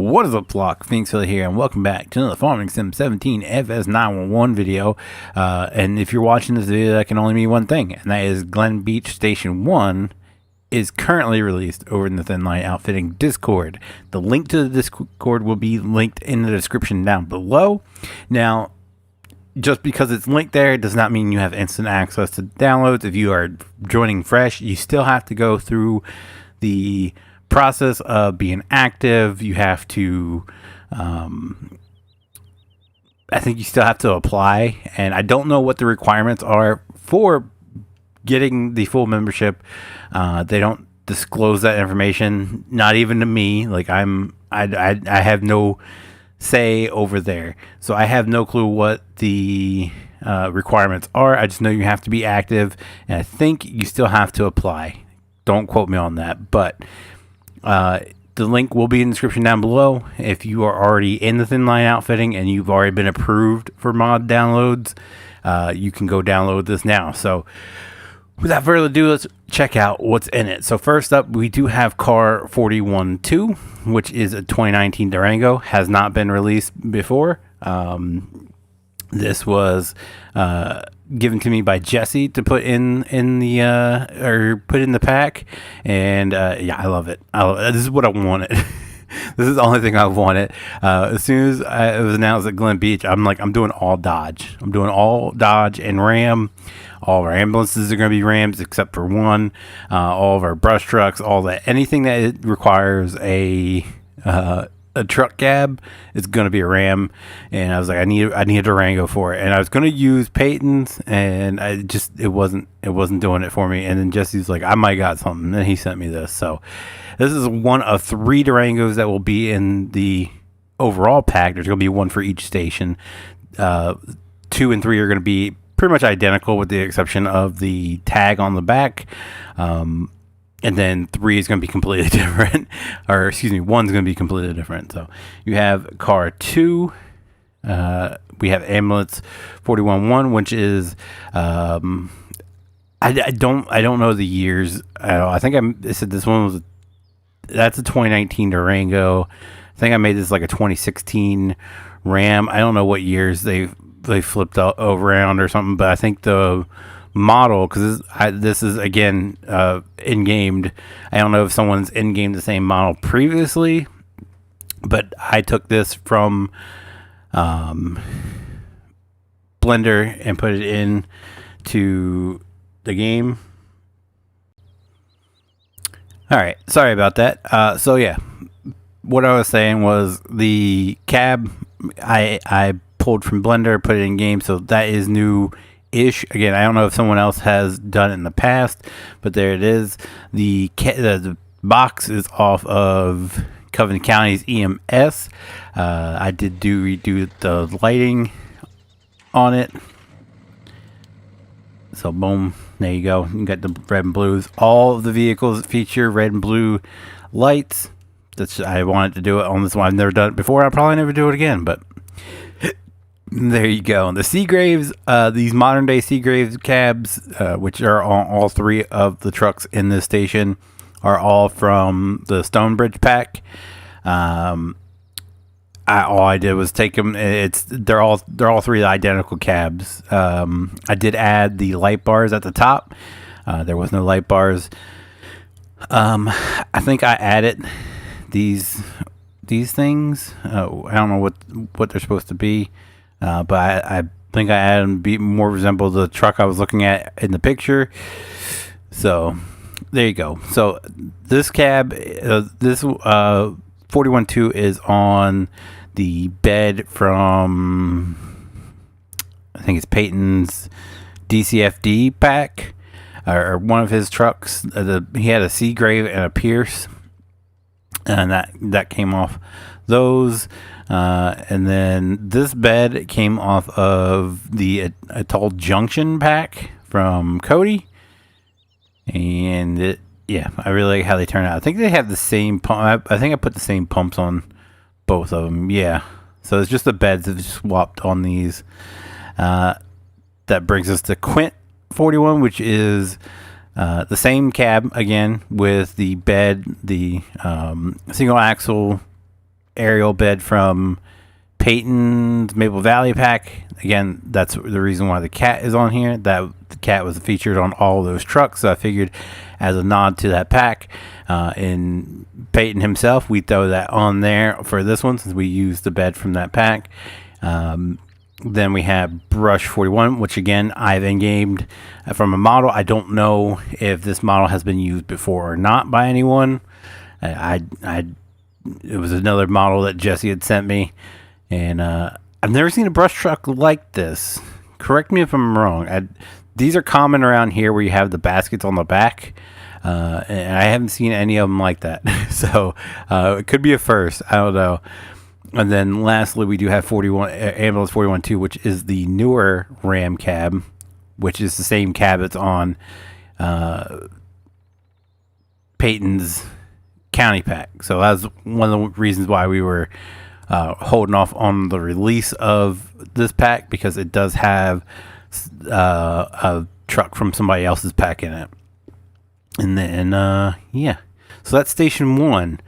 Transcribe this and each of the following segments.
What is up, flock? Feenix here, and welcome back to another Farming Sim 17 FS911 video. And if you're watching this video, that can only mean one thing, and that is Glynn Beach Station 1 is currently released over in the Thin Line Outfitting Discord. The link to the Discord will be linked in the description down below. Now, just because it's linked there does not mean you have instant access to downloads. If you are joining fresh, you still have to go through the process of being active. You have to I think you still have to apply, and I don't know what the requirements are for getting the full membership. They don't disclose that information, not even to me. Like I have no say over there, so I have no clue what the requirements are. I just know you have to be active, and I think you still have to apply. Don't quote me on that, but the link will be in the description down below. If you are already in the Thin Line Outfitting and you've already been approved for mod downloads, you can go download this now. So without further ado, let's check out what's in it. So first up, we do have car 412, which is a 2019 Durango. Has not been released before. This was given to me by Jesse to put in the put in the pack, and yeah, I love it. This is what I wanted. This is the only thing I wanted. As soon as it was announced at Glynn Beach, I'm like, I'm doing all Dodge. I'm doing all Dodge and Ram. All of our ambulances are going to be Rams except for one. All of our brush trucks, all that, anything that it requires a truck cab, it's going to be a Ram. And I was like, I need a Durango for it. And I was going to use Peyton's, and it wasn't doing it for me. And then Jesse's like, I might got something. And then he sent me this. So this is one of 3 Durangos that will be in the overall pack. There's going to be one for each station. 2 and 3 are going to be pretty much identical, with the exception of the tag on the back. And then 3 is going to be completely different, or excuse me, 1's going to be completely different. So you have car 2. We have ambulance 411, which is I don't know the years. I think I said this one that's a 2019 Durango. I think I made this like a 2016 Ram. I don't know what years they flipped around or something, but I think the model, because this is again in-gamed. I don't know if someone's in-game the same model previously, but I took this from Blender and put it in to the game. All right, sorry about that. So yeah, what I was saying was the cab I pulled from Blender, put it in game, so that is new-ish. Again, I don't know if someone else has done it in the past, but there it is. The box is off of Covington County's EMS. I did redo the lighting on it. So boom, there you go. You got the red and blues. All of the vehicles feature red and blue lights. I wanted to do it on this one. I've never done it before. I'll probably never do it again, but there you go. The Seagraves, these modern day Seagraves cabs, which are on all 3 of the trucks in this station, are all from the Stonebridge pack. All I did was take them. They're all 3 identical cabs. I did add the light bars at the top. There was no light bars. I think I added these things. I don't know what they're supposed to be. But I think I added them to more resemble the truck I was looking at in the picture. So there you go. So this cab, this 412 is on the bed from, I think it's Peyton's DCFD pack, or one of his trucks. He had a Seagrave and a Pierce, and that came off those. And then this bed came off of the Atoll Junction pack from Cody. And yeah, I really like how they turn out. I think they have the same pump. I think I put the same pumps on both of them. Yeah. So it's just the beds that swapped on these. That brings us to Quint 41, which is the same cab again with the bed, the single axle aerial bed from Peyton's Maple Valley pack. Again, that's the reason why the cat is on here. That the cat was featured on all of those trucks, so I figured as a nod to that pack, and Peyton himself, we throw that on there for this one since we used the bed from that pack. Then we have Brush 41, which again I've in-gamed from a model. I don't know if this model has been used before or not by anyone. It was another model that Jesse had sent me, and I've never seen a brush truck like this. Correct me if I'm wrong. These are common around here where you have the baskets on the back, and I haven't seen any of them like that. So it could be a first. I don't know. And then lastly, we do have Ambulance 41-2, which is the newer Ram cab, which is the same cab that's on Peyton's County pack. So that's one of the reasons why we were holding off on the release of this pack, because it does have a truck from somebody else's pack in it. And then, yeah. So that's Station 1.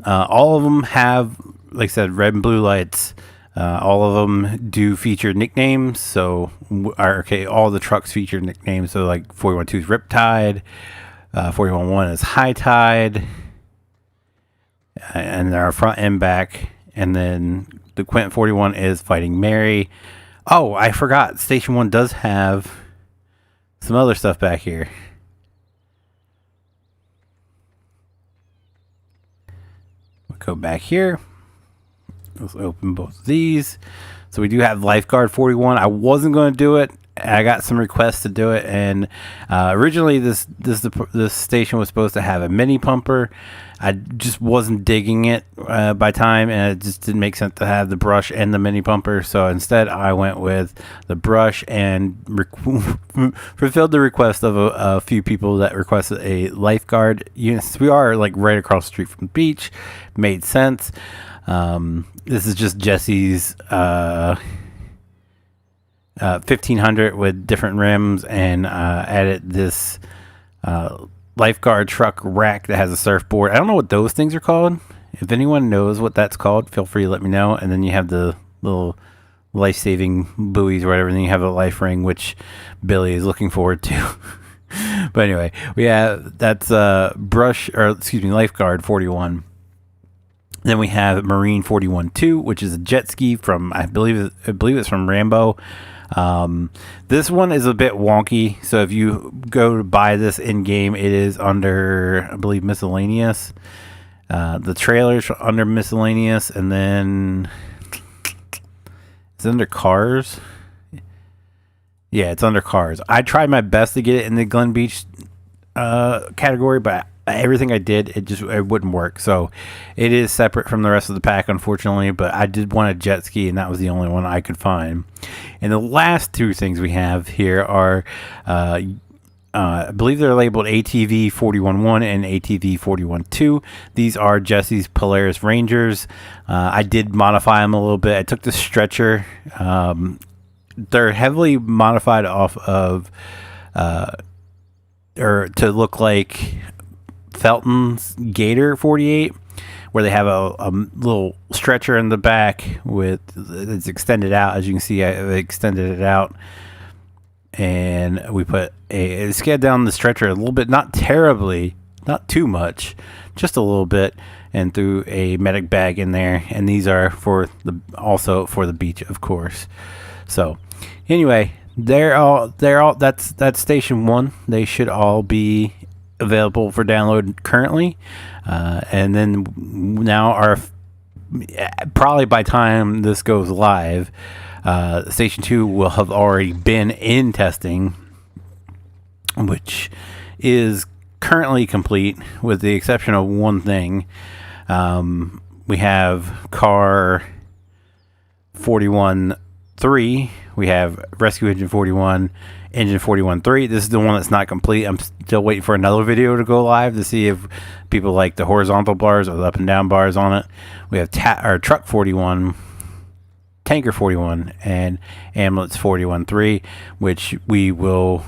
All of them have, like I said, red and blue lights. All of them do feature nicknames. So, all the trucks feature nicknames. So, like 41-2 is Riptide, 41-1 is High Tide, and they're front and back. And then the Quint 41 is Fighting Mary. Oh, I forgot. Station 1 does have some other stuff back here. Go back here. Let's open both of these. So we do have Lifeguard 41. I wasn't going to do it. I got some requests to do it, and originally this station was supposed to have a mini pumper. I just wasn't digging it by time, and it just didn't make sense to have the brush and the mini pumper. So instead, I went with the brush and fulfilled the request of a few people that requested a lifeguard unit. So we are like right across the street from the beach. Made sense. This is just Jesse's 1500 with different rims, and added this lifeguard truck rack that has a surfboard. I don't know what those things are called. If anyone knows what that's called, feel free to let me know. And then you have the little life-saving buoys or whatever, and then you have a life ring, which Billy is looking forward to. But anyway, that's Lifeguard 41. Then we have Marine 41-2, which is a jet ski from, I believe it's from Rambo. This one is a bit wonky, so if you go to buy this in game, it is under, I believe, miscellaneous. The trailer's under miscellaneous, and then it's under cars. Yeah, it's under cars. I tried my best to get it in the Glen Beach category, but everything I did, it wouldn't work. So it is separate from the rest of the pack, unfortunately, but I did want a jet ski, and that was the only one I could find. And the last two things we have here are I believe they're labeled ATV 41-1 and ATV 41-2. These are Jesse's Polaris Rangers. I did modify them a little bit. I took the stretcher. They're heavily modified off of or to look like Felton's Gator 48, where they have a little stretcher in the back with it's extended out. As you can see, I extended it out, and we put it scaled down the stretcher a little bit, not terribly, not too much, just a little bit, and threw a medic bag in there. And these are also for the beach, of course. So anyway, that's Station 1. They should all be available for download currently, and then now probably by time this goes live, Station 2 will have already been in testing, which is currently complete with the exception of one thing. We have car 41-3, we have Rescue Engine 41, Engine 41-3. This is the one that's not complete. I'm still waiting for another video to go live to see if people like the horizontal bars or the up and down bars on it. We have Truck 41, Tanker 41, and Ambulance 41-3, which we will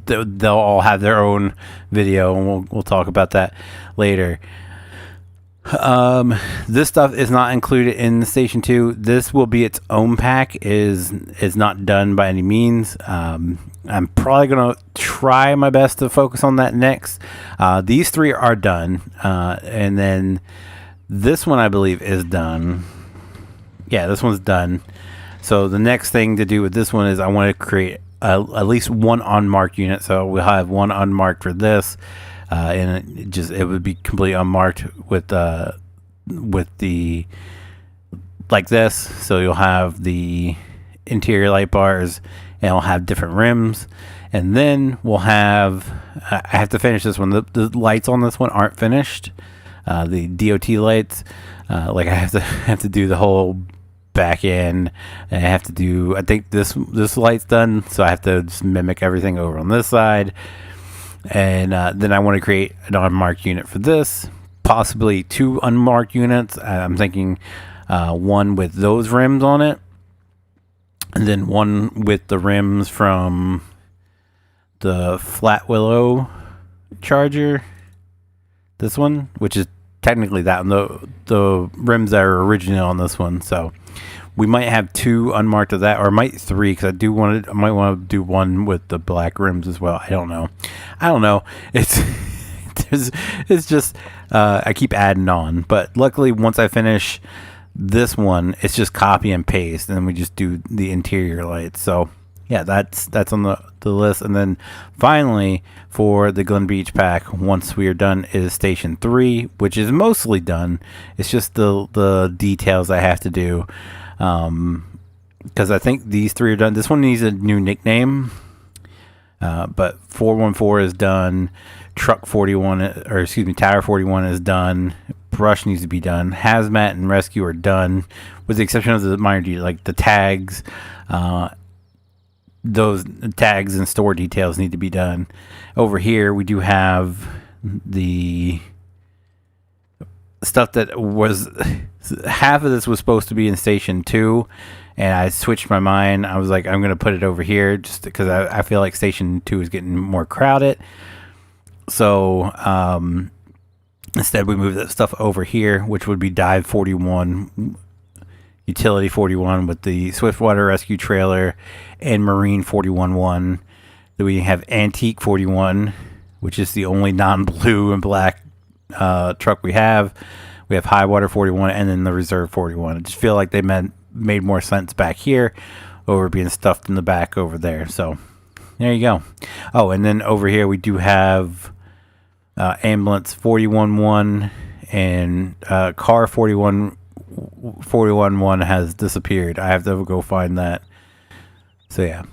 they'll all have their own video, and we'll talk about that later. This stuff is not included in the Station 2. This will be its own pack. Is not done by any means. I'm probably gonna try my best to focus on that next. These three are done, and then this one I believe is done. Yeah, this one's done. So the next thing to do with this one is I want to create at least one unmarked unit. So we'll have one unmarked for this. And it would be completely unmarked with the like this. So you'll have the interior light bars, and it'll have different rims. And then we'll have I have to finish this one. The lights on this one aren't finished. The DOT lights, like I have to do the whole back end, and I have to do. I think this light's done, so I have to just mimic everything over on this side. And then I want to create an unmarked unit for this, possibly two unmarked units. I'm thinking one with those rims on it, and then one with the rims from the Flat Willow Charger. This one, which is technically that, and the rims that are original on this one. So we might have two unmarked of that, or might three, because I might want to do one with the black rims as well. I don't know. It's just I keep adding on, but luckily once I finish this one, it's just copy and paste, and then we just do the interior lights. So yeah, that's on the list. And then finally for the Glynn Beach pack, once we are done, is Station 3, which is mostly done. It's just the details I have to do. Because I think these three are done. This one needs a new nickname, but 414 is done. Tower 41 is done. Brush needs to be done. Hazmat and rescue are done, with the exception of the minor details, like the tags. Those tags and store details need to be done. Over here, we do have the stuff that was half of this was supposed to be in Station 2, and I switched my mind. I was like, I'm going to put it over here just because I feel like Station 2 is getting more crowded. So instead, we moved that stuff over here, which would be Dive 41, Utility 41 with the Swiftwater Rescue Trailer, and Marine 41-1. Then we have Antique 41, which is the only non-blue and black truck we have. We have High Water 41, and then the Reserve 41. I just feel like they made more sense back here over being stuffed in the back over there. So there you go. Oh, and then over here we do have Ambulance 41-1, and Car 41-1 has disappeared. I have to go find that. So yeah,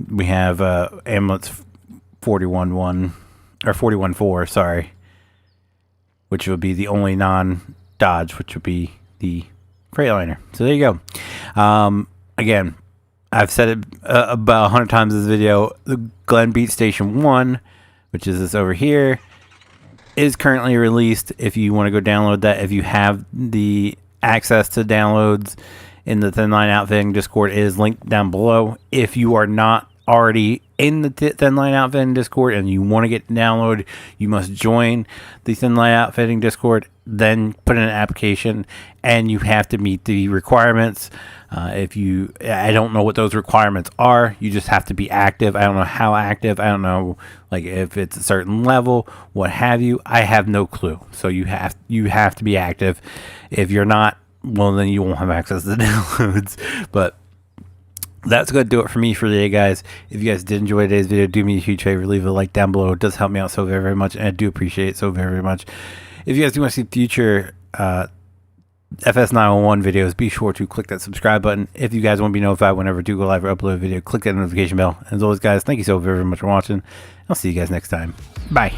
we have Ambulance 41-1 or 41-4, sorry, which would be the only non-Dodge, which would be the Freightliner. So there you go. Again, I've said it about 100 times in this video. The Glynn Beach Station 1, which is this over here, is currently released. If you want to go download that, if you have the access to downloads in the Thin Line Outfitting Discord, it is linked down below. If you are not already in the Thin Line Outfitting Discord and you want to get download, you must join the Thin Line Outfitting Discord, then put in an application, and you have to meet the requirements. I don't know what those requirements are. You just have to be active. I don't know how active. I don't know, like, if it's a certain level, what have you. I have no clue. So you have to be active. If you're not, well, then you won't have access to the downloads. But that's going to do it for me for today, guys. If you guys did enjoy today's video, do me a huge favor, leave a like down below. It does help me out so very, very much, and I do appreciate it so very, very much. If you guys do want to see future FS901 videos, be sure to click that subscribe button. If you guys want to be notified whenever I do go live or upload a video, click that notification bell. And as always, guys, thank you so very, very much for watching. I'll see you guys next time. Bye.